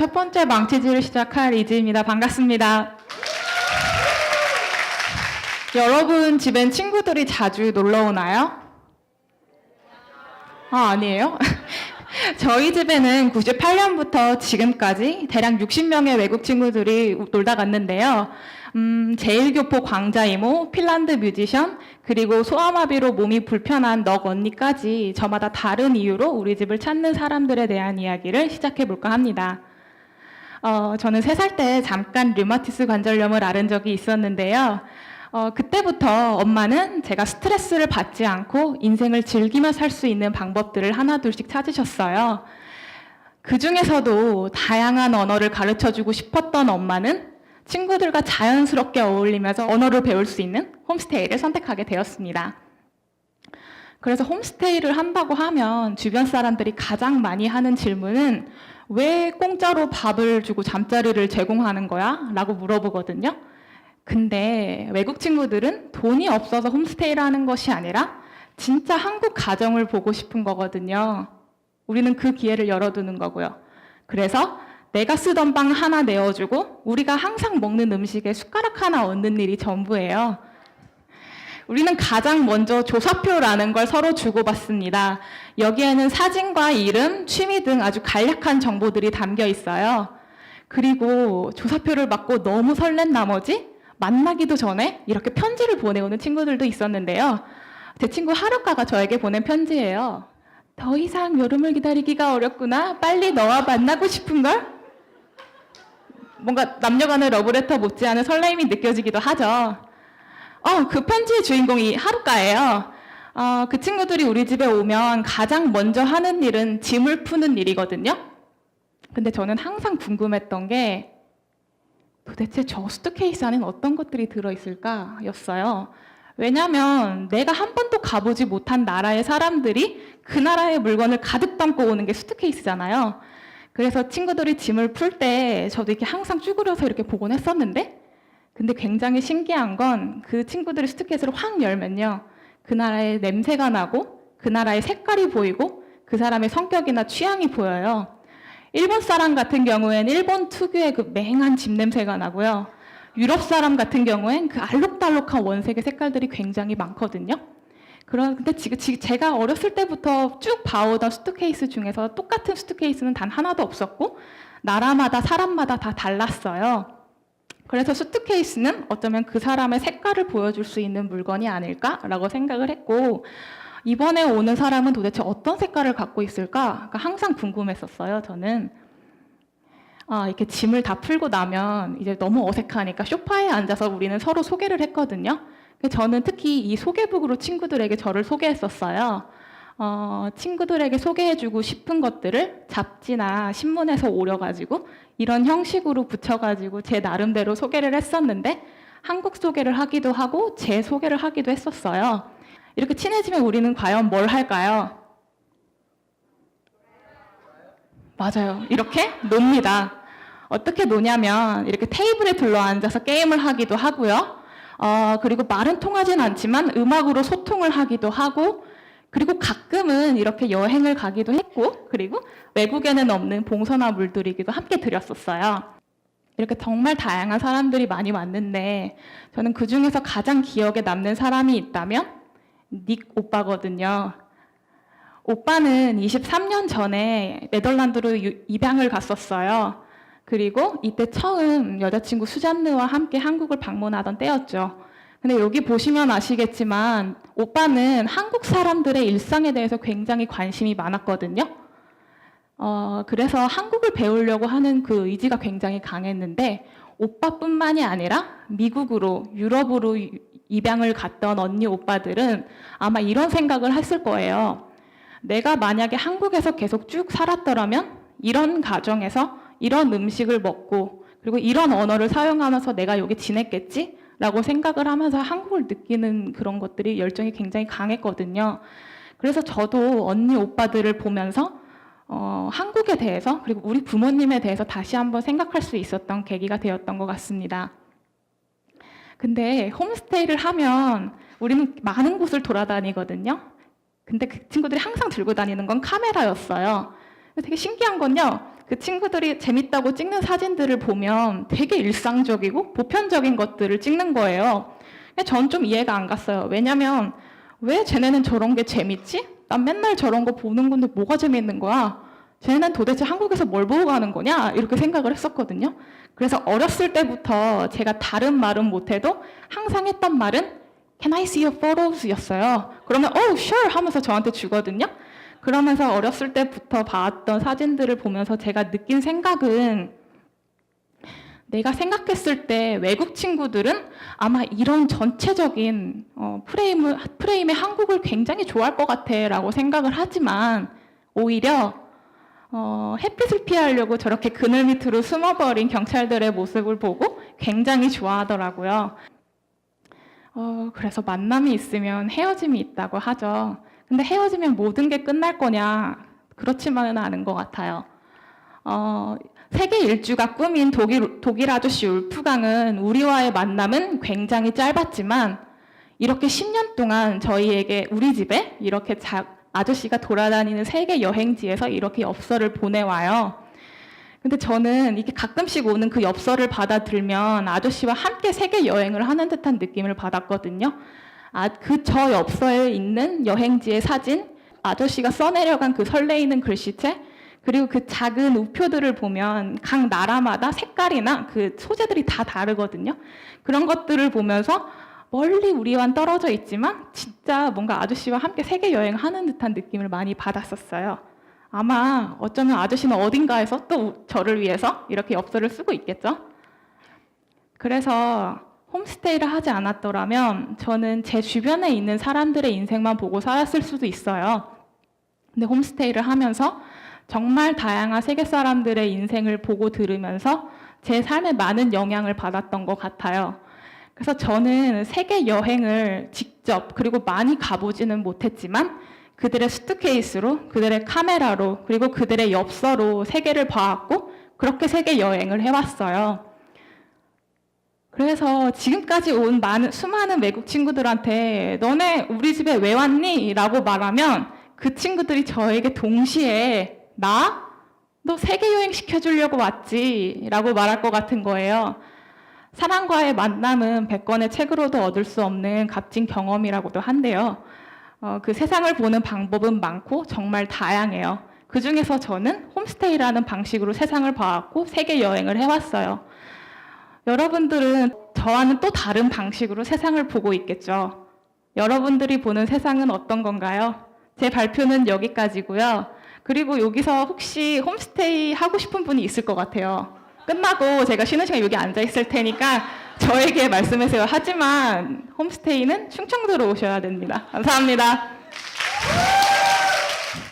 첫 번째 망치질을 시작할 이지입니다. 반갑습니다. 여러분 집엔 친구들이 자주 놀러 오나요? 아니에요? 저희 집에는 98년부터 지금까지 대략 60명의 외국 친구들이 놀다 갔는데요. 제일교포 광자 이모, 핀란드 뮤지션, 그리고 소아마비로 몸이 불편한 넉 언니까지 저마다 다른 이유로 우리 집을 찾는 사람들에 대한 이야기를 시작해 볼까 합니다. 저는 3살 때 잠깐 류마티스 관절염을 앓은 적이 있었는데요. 그때부터 엄마는 제가 스트레스를 받지 않고 인생을 즐기며 살 수 있는 방법들을 하나둘씩 찾으셨어요. 그 중에서도 다양한 언어를 가르쳐주고 싶었던 엄마는 친구들과 자연스럽게 어울리면서 언어를 배울 수 있는 홈스테이를 선택하게 되었습니다. 그래서 홈스테이를 한다고 하면 주변 사람들이 가장 많이 하는 질문은 왜 공짜로 밥을 주고 잠자리를 제공하는 거야? 라고 물어보거든요. 근데 외국 친구들은 돈이 없어서 홈스테이를 하는 것이 아니라 진짜 한국 가정을 보고 싶은 거거든요. 우리는 그 기회를 열어두는 거고요. 그래서 내가 쓰던 방 하나 내어주고 우리가 항상 먹는 음식에 숟가락 하나 얹는 일이 전부예요. 우리는 가장 먼저 조사표라는 걸 서로 주고받습니다. 여기에는 사진과 이름, 취미 등 아주 간략한 정보들이 담겨 있어요. 그리고 조사표를 받고 너무 설렌 나머지 만나기도 전에 이렇게 편지를 보내오는 친구들도 있었는데요. 제 친구 하루카가 저에게 보낸 편지예요. 더 이상 여름을 기다리기가 어렵구나. 빨리 너와 만나고 싶은걸? 뭔가 남녀간의 러브레터 못지않은 설레임이 느껴지기도 하죠. 그 편지의 주인공이 하루카예요. 그 친구들이 우리 집에 오면 가장 먼저 하는 일은 짐을 푸는 일이거든요. 근데 저는 항상 궁금했던 게 도대체 저 수트케이스 안엔 어떤 것들이 들어있을까 였어요. 왜냐하면 내가 한 번도 가보지 못한 나라의 사람들이 그 나라의 물건을 가득 담고 오는 게 수트케이스잖아요. 그래서 친구들이 짐을 풀 때 저도 이렇게 항상 쭈그려서 이렇게 보곤 했었는데, 근데 굉장히 신기한 건 그 친구들이 수트케이스를 확 열면요, 그 나라의 냄새가 나고 그 나라의 색깔이 보이고 그 사람의 성격이나 취향이 보여요. 일본 사람 같은 경우엔 일본 특유의 그 맹한 집 냄새가 나고요. 유럽 사람 같은 경우엔 그 알록달록한 원색의 색깔들이 굉장히 많거든요. 근데 지금 제가 어렸을 때부터 쭉 봐오던 수트케이스 중에서 똑같은 수트케이스는 단 하나도 없었고 나라마다 사람마다 다 달랐어요. 그래서 수트케이스는 어쩌면 그 사람의 색깔을 보여줄 수 있는 물건이 아닐까라고 생각을 했고, 이번에 오는 사람은 도대체 어떤 색깔을 갖고 있을까? 항상 궁금했었어요, 저는. 이렇게 짐을 다 풀고 나면 이제 너무 어색하니까 소파에 앉아서 우리는 서로 소개를 했거든요. 저는 특히 이 소개북으로 친구들에게 저를 소개했었어요. 친구들에게 소개해주고 싶은 것들을 잡지나 신문에서 오려가지고 이런 형식으로 붙여가지고 제 나름대로 소개를 했었는데, 한국 소개를 하기도 하고 제 소개를 하기도 했었어요. 이렇게 친해지면 우리는 과연 뭘 할까요? 맞아요. 이렇게 놉니다. 어떻게 노냐면 이렇게 테이블에 둘러앉아서 게임을 하기도 하고요. 그리고 말은 통하진 않지만 음악으로 소통을 하기도 하고, 그리고 가끔은 이렇게 여행을 가기도 했고, 그리고 외국에는 없는 봉선화 물들이기도 함께 드렸었어요. 이렇게 정말 다양한 사람들이 많이 왔는데 저는 그 중에서 가장 기억에 남는 사람이 있다면 닉 오빠거든요. 오빠는 23년 전에 네덜란드로 입양을 갔었어요. 그리고 이때 처음 여자친구 수잔느와 함께 한국을 방문하던 때였죠. 근데 여기 보시면 아시겠지만 오빠는 한국 사람들의 일상에 대해서 굉장히 관심이 많았거든요. 그래서 한국을 배우려고 하는 그 의지가 굉장히 강했는데, 오빠뿐만이 아니라 미국으로, 유럽으로 입양을 갔던 언니 오빠들은 아마 이런 생각을 했을 거예요. 내가 만약에 한국에서 계속 쭉 살았더라면 이런 가정에서 이런 음식을 먹고 그리고 이런 언어를 사용하면서 내가 여기 지냈겠지? 라고 생각을 하면서 한국을 느끼는 그런 것들이 열정이 굉장히 강했거든요. 그래서 저도 언니 오빠들을 보면서 한국에 대해서 그리고 우리 부모님에 대해서 다시 한번 생각할 수 있었던 계기가 되었던 것 같습니다. 근데 홈스테이를 하면 우리는 많은 곳을 돌아다니거든요. 근데 그 친구들이 항상 들고 다니는 건 카메라였어요. 되게 신기한 건요, 그 친구들이 재밌다고 찍는 사진들을 보면 되게 일상적이고 보편적인 것들을 찍는 거예요. 전 좀 이해가 안 갔어요. 왜냐면 왜 쟤네는 저런 게 재밌지? 난 맨날 저런 거 보는 건데 뭐가 재밌는 거야? 쟤네는 도대체 한국에서 뭘 보고 가는 거냐? 이렇게 생각을 했었거든요. 그래서 어렸을 때부터 제가 다른 말은 못해도 항상 했던 말은 Can I see your photos? 였어요. 그러면 Oh, sure! 하면서 저한테 주거든요. 그러면서 어렸을 때부터 봤던 사진들을 보면서 제가 느낀 생각은 내가 생각했을 때 외국 친구들은 아마 이런 전체적인 프레임의 한국을 굉장히 좋아할 것 같아 라고 생각을 하지만 오히려 햇빛을 피하려고 저렇게 그늘 밑으로 숨어버린 경찰들의 모습을 보고 굉장히 좋아하더라고요. 그래서 만남이 있으면 헤어짐이 있다고 하죠. 근데 헤어지면 모든 게 끝날 거냐? 그렇지만은 않은 것 같아요. 세계 일주가 꿈인 독일 아저씨 울프강은 우리와의 만남은 굉장히 짧았지만 이렇게 10년 동안 저희에게 우리 집에 이렇게 아저씨가 돌아다니는 세계 여행지에서 이렇게 엽서를 보내와요. 근데 저는 이게 가끔씩 오는 그 엽서를 받아들면 아저씨와 함께 세계 여행을 하는 듯한 느낌을 받았거든요. 저 엽서에 있는 여행지의 사진, 아저씨가 써내려간 그 설레이는 글씨체, 그리고 그 작은 우표들을 보면 각 나라마다 색깔이나 그 소재들이 다 다르거든요. 그런 것들을 보면서 멀리 우리와는 떨어져 있지만 진짜 뭔가 아저씨와 함께 세계 여행하는 듯한 느낌을 많이 받았었어요. 아마 어쩌면 아저씨는 어딘가에서 또 저를 위해서 이렇게 엽서를 쓰고 있겠죠. 그래서 홈스테이를 하지 않았더라면 저는 제 주변에 있는 사람들의 인생만 보고 살았을 수도 있어요. 근데 홈스테이를 하면서 정말 다양한 세계 사람들의 인생을 보고 들으면서 제 삶에 많은 영향을 받았던 것 같아요. 그래서 저는 세계 여행을 직접 그리고 많이 가보지는 못했지만 그들의 수트케이스로, 그들의 카메라로, 그리고 그들의 엽서로 세계를 봐왔고 그렇게 세계 여행을 해왔어요. 그래서 지금까지 온 수많은 외국 친구들한테 너네 우리 집에 왜 왔니? 라고 말하면 그 친구들이 저에게 동시에 너 세계여행 시켜주려고 왔지? 라고 말할 것 같은 거예요. 사람과의 만남은 100권의 책으로도 얻을 수 없는 값진 경험이라고도 한데요. 그 세상을 보는 방법은 많고 정말 다양해요. 그 중에서 저는 홈스테이라는 방식으로 세상을 봐왔고 세계 여행을 해왔어요. 여러분들은 저와는 또 다른 방식으로 세상을 보고 있겠죠. 여러분들이 보는 세상은 어떤 건가요? 제 발표는 여기까지고요. 그리고 여기서 혹시 홈스테이 하고 싶은 분이 있을 것 같아요. 끝나고 제가 쉬는 시간 여기 앉아 있을 테니까 저에게 말씀하세요. 하지만 홈스테이는 충청도로 오셔야 됩니다. 감사합니다.